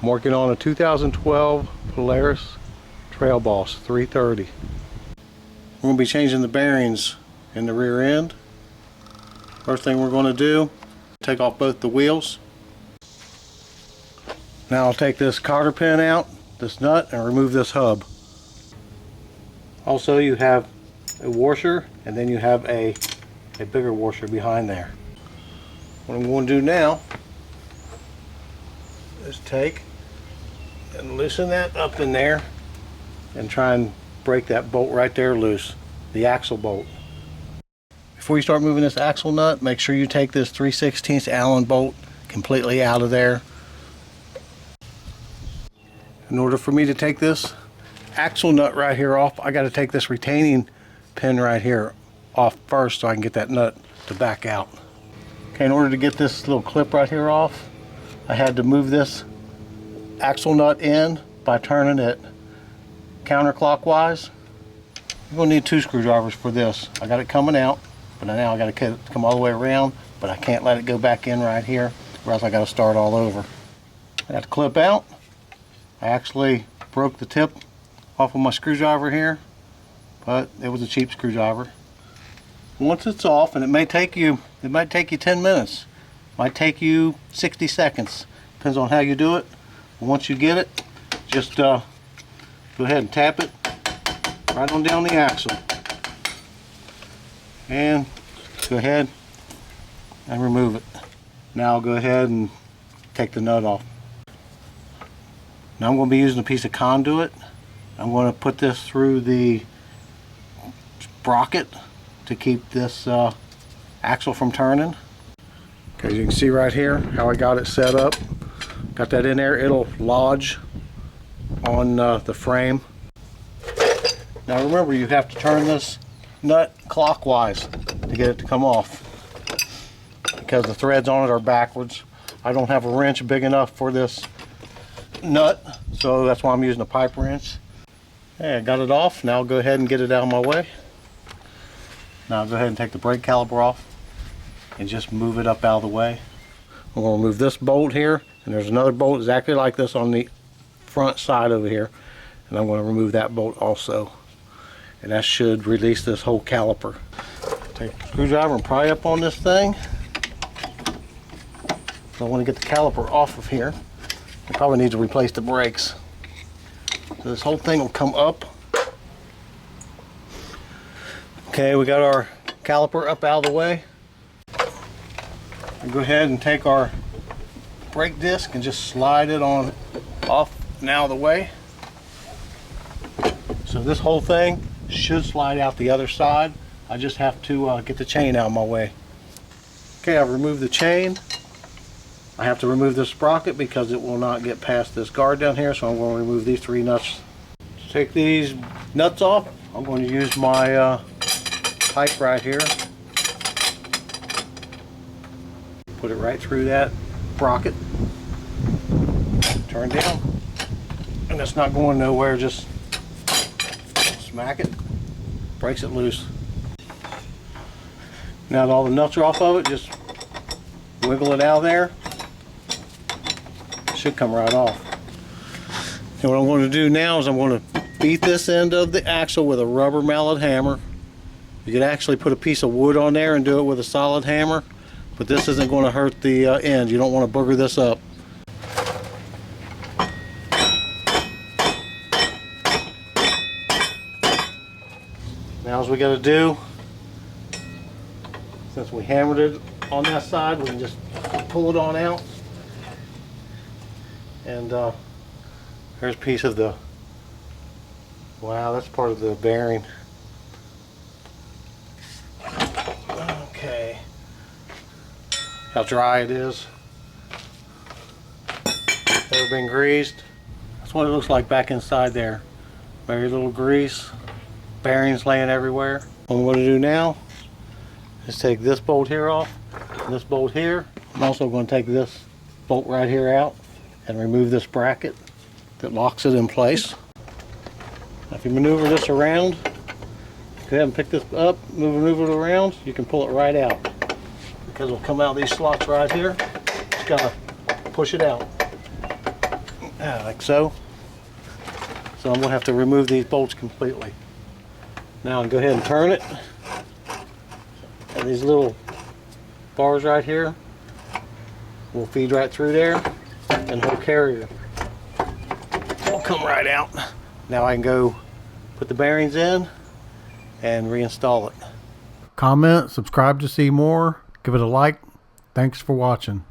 I'm working on a 2012 Polaris Trail Boss 330. We're going to be changing the bearings in the rear end. First thing we're going to do, take off both the wheels. Now I'll take this cotter pin out, this nut, and remove this hub. Also, you have a washer, and then you have a bigger washer behind there. What I'm going to do now is take and loosen that up in there and try and break that bolt right there loose, the axle bolt. Before you start moving this axle nut, make sure you take this 3/16 Allen bolt completely out of there. In order for me to take this axle nut right here off, I got to take this retaining pin right here off first so I can get that nut to back out. Okay, in order to get this little clip right here off, I had to move this axle nut in by turning it counterclockwise. You're going to need 2 screwdrivers for this. I got it coming out, but now I got to come all the way around, but I can't let it go back in right here or else I got to start all over. I got the clip out. I actually broke the tip off of my screwdriver here, but it was a cheap screwdriver. Once it's off, and it might take you 10 minutes, might take you 60 seconds, depends on how you do it. Once you get it, just go ahead and tap it right on down the axle, and go ahead and remove it. Now I'll go ahead and take the nut off. Now I'm going to be using a piece of conduit. I'm going to put this through the sprocket to keep this axle from turning. Okay, as you can see right here how I got it set up. Got that in there. It'll lodge on the frame. Now remember, you have to turn this nut clockwise to get it to come off because the threads on it are backwards. I don't have a wrench big enough for this nut, so that's why I'm using a pipe wrench. Okay, I got it off. Now I'll go ahead and get it out of my way. Now I'll go ahead and take the brake caliper off and just move it up out of the way. I'm going to remove this bolt here, and there's another bolt exactly like this on the front side over here, and I'm going to remove that bolt also, and that should release this whole caliper. Take the screwdriver and pry up on this thing. So I want to get the caliper off of here. I probably need to replace the brakes. So this whole thing will come up. Okay, we got our caliper up out of the way. We'll go ahead and take our brake disc and just slide it on off and out of the way. So this whole thing should slide out the other side. I just have to get the chain out of my way. Okay, I've removed the chain. I have to remove this sprocket because it will not get past this guard down here, so I'm going to remove these 3 nuts. To take these nuts off, I'm going to use my pipe right here. Put it right through that sprocket. Turn down. And it's not going nowhere, just smack it. Breaks it loose. Now that all the nuts are off of it, just wiggle it out of there. It should come right off. And what I'm going to do now is I'm going to beat this end of the axle with a rubber mallet hammer. You could actually put a piece of wood on there and do it with a solid hammer, but this isn't going to hurt the end. You don't want to booger this up. Now as we got to do, since we hammered it on that side, we can just pull it on out. And here's a piece of the, wow, that's part of the bearing. Okay, how dry it is. Never been greased. That's what it looks like back inside there. Very little grease, bearings laying everywhere. What I'm going to do now is take this bolt here off, and this bolt here. I'm also going to take this bolt right here out and remove this bracket that locks it in place. Now if you maneuver this around, ahead and pick this up, move it around, you can pull it right out. Because it'll come out of these slots right here. Just gotta push it out. Like so. So I'm gonna have to remove these bolts completely. Now I'll go ahead and turn it. And these little bars right here will feed right through there, and the whole carrier will come right out. Now I can go put the bearings in and reinstall it. Comment, subscribe to see more, give it a like. Thanks for watching.